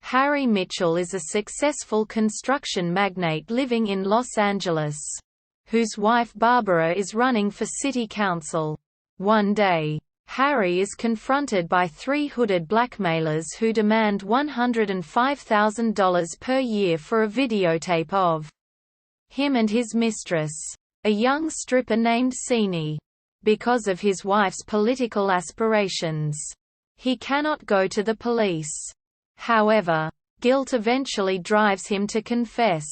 Harry Mitchell is a successful construction magnate living in Los Angeles, whose wife Barbara is running for city council. One day, Harry is confronted by three hooded blackmailers who demand $105,000 per year for a videotape of him and his mistress, a young stripper named Seanie. Because of his wife's political aspirations, he cannot go to the police. However, guilt eventually drives him to confess,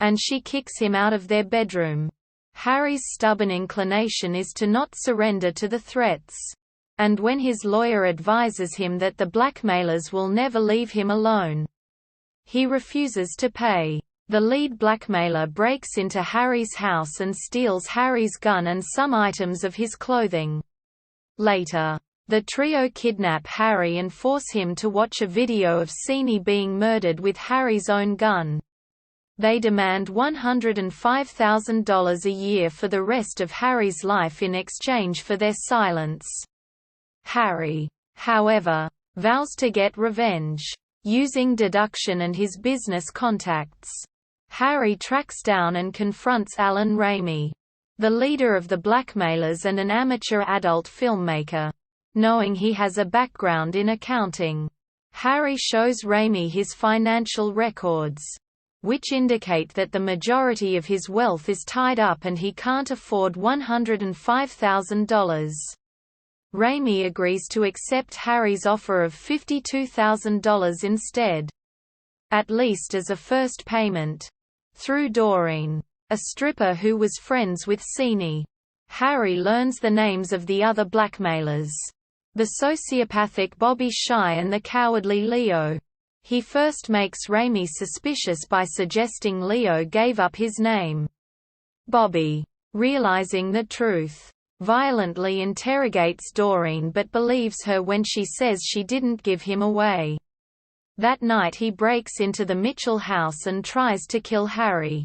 and she kicks him out of their bedroom. Harry's stubborn inclination is to not surrender to the threats, and when his lawyer advises him that the blackmailers will never leave him alone, he refuses to pay. The lead blackmailer breaks into Harry's house and steals Harry's gun and some items of his clothing. Later, the trio kidnap Harry and force him to watch a video of Seanie being murdered with Harry's own gun. They demand $105,000 a year for the rest of Harry's life in exchange for their silence. Harry, however, vows to get revenge. Using deduction and his business contacts, Harry tracks down and confronts Alan Ramey, the leader of the blackmailers and an amateur adult filmmaker. Knowing he has a background in accounting, Harry shows Ramey his financial records, which indicate that the majority of his wealth is tied up and he can't afford $105,000. Ramey agrees to accept Harry's offer of $52,000 instead, at least as a first payment. Through Doreen, a stripper who was friends with Seanie, Harry learns the names of the other blackmailers: the sociopathic Bobby Shy and the cowardly Leo. He first makes Ramey suspicious by suggesting Leo gave up his name. Bobby, realizing the truth, violently interrogates Doreen but believes her when she says she didn't give him away. That night he breaks into the Mitchell house and tries to kill Harry.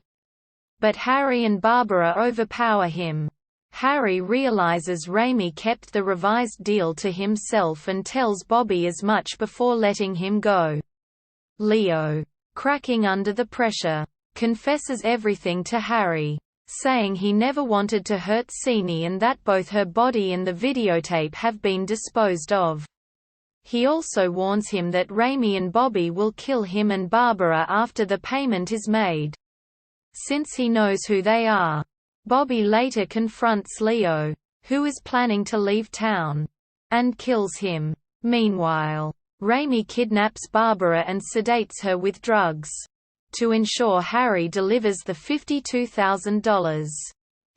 But Harry and Barbara overpower him. Harry realizes Ramey kept the revised deal to himself and tells Bobby as much before letting him go. Leo, cracking under the pressure, confesses everything to Harry, saying he never wanted to hurt Seanie and that both her body and the videotape have been disposed of. He also warns him that Ramey and Bobby will kill him and Barbara after the payment is made, since he knows who they are. Bobby later confronts Leo, who is planning to leave town, and kills him. Meanwhile, Ramey kidnaps Barbara and sedates her with drugs to ensure Harry delivers the $52,000.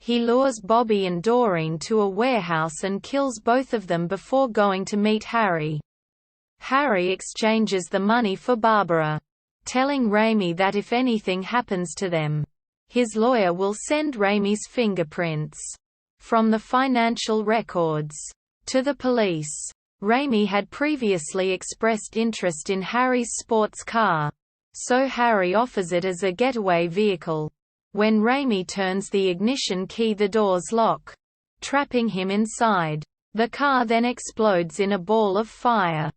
He lures Bobby and Doreen to a warehouse and kills both of them before going to meet Harry. Harry exchanges the money for Barbara, telling Ramey that if anything happens to them, his lawyer will send Ramey's fingerprints from the financial records to the police. Ramey had previously expressed interest in Harry's sports car, so Harry offers it as a getaway vehicle. When Ramey turns the ignition key, the doors lock, trapping him inside. The car then explodes in a ball of fire.